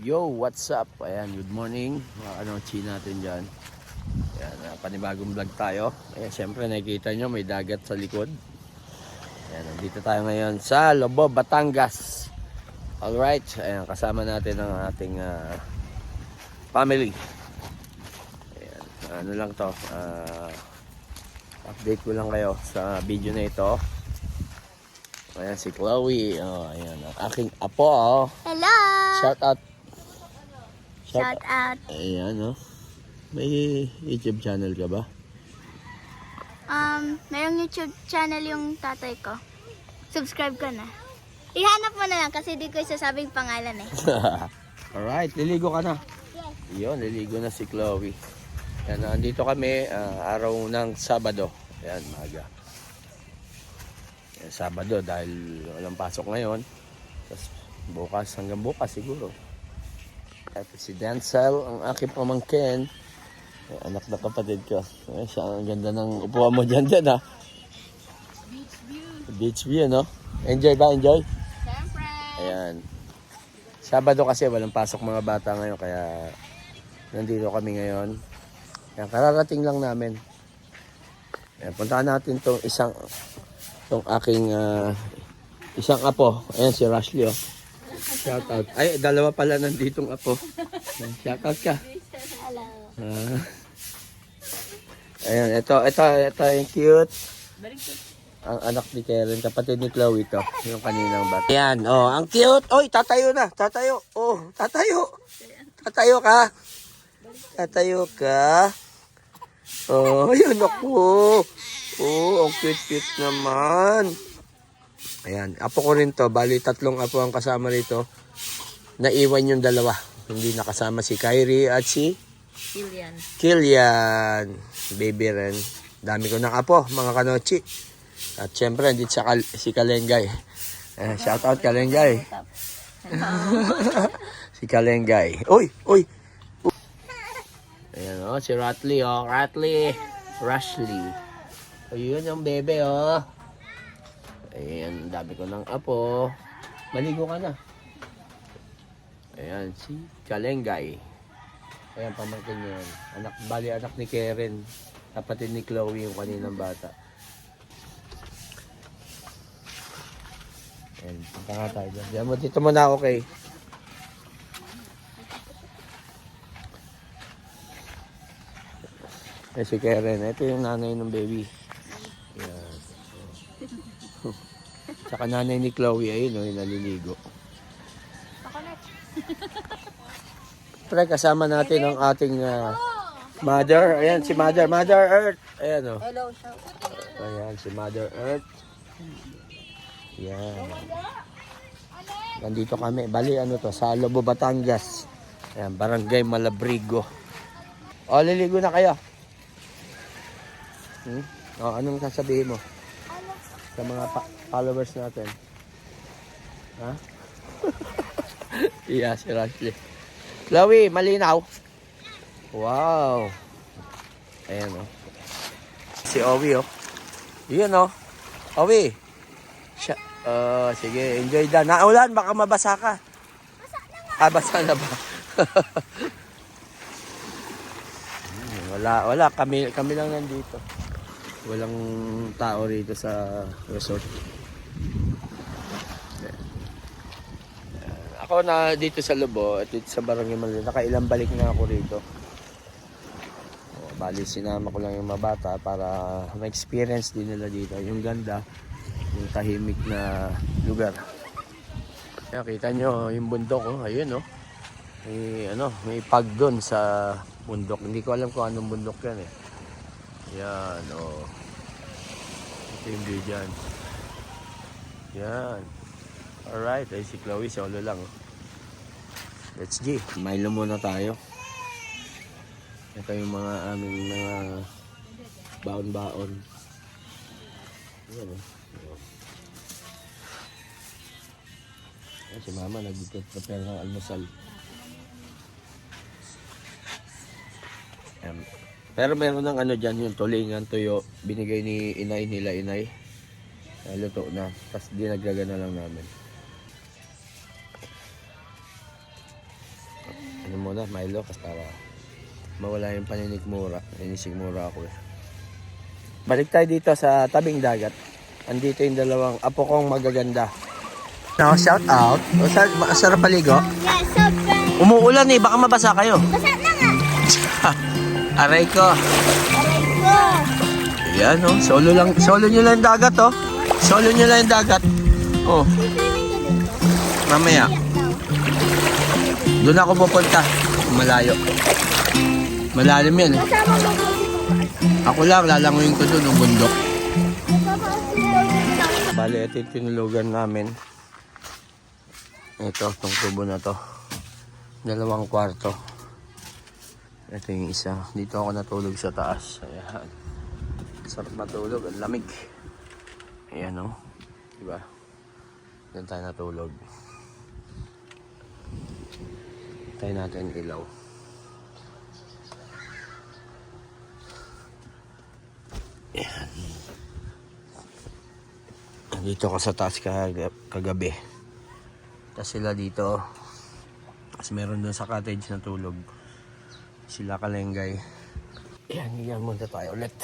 Yo, what's up? Ayan, good morning. Mga kanochi natin dyan. Ayan, panibagong vlog tayo. Ayan, syempre nakikita nyo may dagat sa likod. Ayan, nandito tayo ngayon sa Lobo, Batangas. Alright, ayan, kasama natin ang ating family. Ayan, ano lang to, update ko lang kayo sa video na ito. Ayan si Chloe. Oh, ayan, ang aking apo. Oh. Hello! Shout out. Shout out. Ayan, oh. May YouTube channel ka ba? Mayroong YouTube channel yung tatay ko. Subscribe ka na. Ihanap mo na lang kasi di ko isasabing pangalan eh. Alright, liligo ka na. Yes. Yun, liligo na si Chloe. Yan, andito kami, araw ng Sabado. Ayan, maga. Yan, Sabado dahil walang pasok ngayon. Tapos bukas, hanggang bukas siguro. At si Denzel, ang aking pamangkin. Anak na kapatid ko. Ay, siya, ang ganda ng upuan mo dyan, ha? Beach view. Beach view, no? Enjoy ba? Enjoy? Siyempre. Ayan. Sabado kasi walang pasok mga bata ngayon, kaya nandito kami ngayon. Ayan, kararating lang namin. Ayan, puntahan natin tong aking isang apo. Ayan si Rashley, oh. Shout out. Ay, dalawa pala nanditong apo. Shout out ka. Hello. Ayan, ito yung cute. Ang anak ni Karen, kapatid ni Chloe to. Yung kaninang bata. Ayan, oh, ang cute. Oy, tatayo na. Tatayo. Oh, tatayo. Tatayo ka. Tatayo ka. Oh, yun ako. Oh, ang cute-cute naman. Ayan, apo ko rin to. Bali, 3 apo ang kasama rito. Naiwan yung dalawa. Hindi nakasama si Kyrie at si Kilian. Baby rin. Dami ko ng apo, mga kanochi. At syempre, andito si Kalengay. Shout out Kalengay. Si Kalengay. Uy! Ayan, oh, si Ratley, oh. Rashley. Ayun yung bebe, oh. Ayan, dami ko ng apo. Maligo ka na. Ayan, si Kalengay. Ayan, pamangkin niya yan. Anak ni Karen. Kapatid ni Chloe yung kaninang bata. Ayan, punta nga tayo dyan. Diyan mo, dito muna ako kay. Ayan si Karen. Ito yung nanay ng baby. Ayan. Tsaka nanay ni Chloe, ayun o, yung naliligo. Pre, kasama natin ang ating mother. Ayan, si Mother Earth. Ayan o. Hello, shout out. Ayan, si Mother Earth. Ayan. Nandito kami. Bali, ano to, sa Lobo, Batangas. Ayan, Barangay Malabrigo. O, liligo na kayo. O, anong sasabihin mo? Sa mga followers natin. Ha? Iya, si Rashley. Chloe, malinaw. Wow. Ayan, oh. Si Owie, oh. Yun, oh. Owie. Sige, enjoy da. Naulan, baka mabasa ka. Basa na ba? Wala. Kami lang nandito. Walang tao rito sa resort. Ako na dito sa Lobo at dito sa Barangay Malina. Nakailang balik na ako rito. Bali, sinama ko lang yung mga bata para ma-experience din nila dito. Yung ganda, yung tahimik na lugar. Kaya kita nyo yung bundok, oh. Ayun, oh. May pag doon sa bundok. Hindi ko alam kung anong bundok yan, eh. Yan, oh. Ito yung view dyan. Yan. Alright, ay si Chloe, solo lang, oh. Let's go. Milo muna tayo. Ito yung mga aming mga baon-baon. Yan, oh. Ay, si Mama nag-prepare ng almusal. Pero meron ng ano dyan, yung tulingan, tuyo. Binigay ni inay. Luto na. Tapos dinagdagan na lang namin. muna, Milo, kasi para mawala yung paninikmura. Inisigmura ako eh. Balik tayo dito sa tabing dagat. Andito yung dalawang apo kong magaganda. No, shout out. Sarap paligo. Yeah, sobrang. Umuulan eh, baka mabasa kayo. Basa na nga. Aray ko. Aray ko. Ayan oh, solo nyo lang yung dagat oh. Solo nyo lang yung dagat. Oh, Swimming ka dito. mamaya. Iyak daw. Doon ako pupunta. Malayo. Malalim yan eh. Kasama mo po si Papa. Ako lang, lalanguin ko doon, yung bundok. Papa, si Bali, ito yung tinulugan namin. Ito, itong tubo na to. 2 kwarto. Ito yung isa. Dito ako natulog sa taas. Ayan. Sarap matulog. Ang lamig. Ayan o. Diba? Diyan tayo natulog. Tayo natin ilaw. Ayan. Dito ako sa taas kagabi. Tapos sila dito. Tapos meron doon sa cottage na tulog. Sila kalengay. Ayan, muna tayo ulit.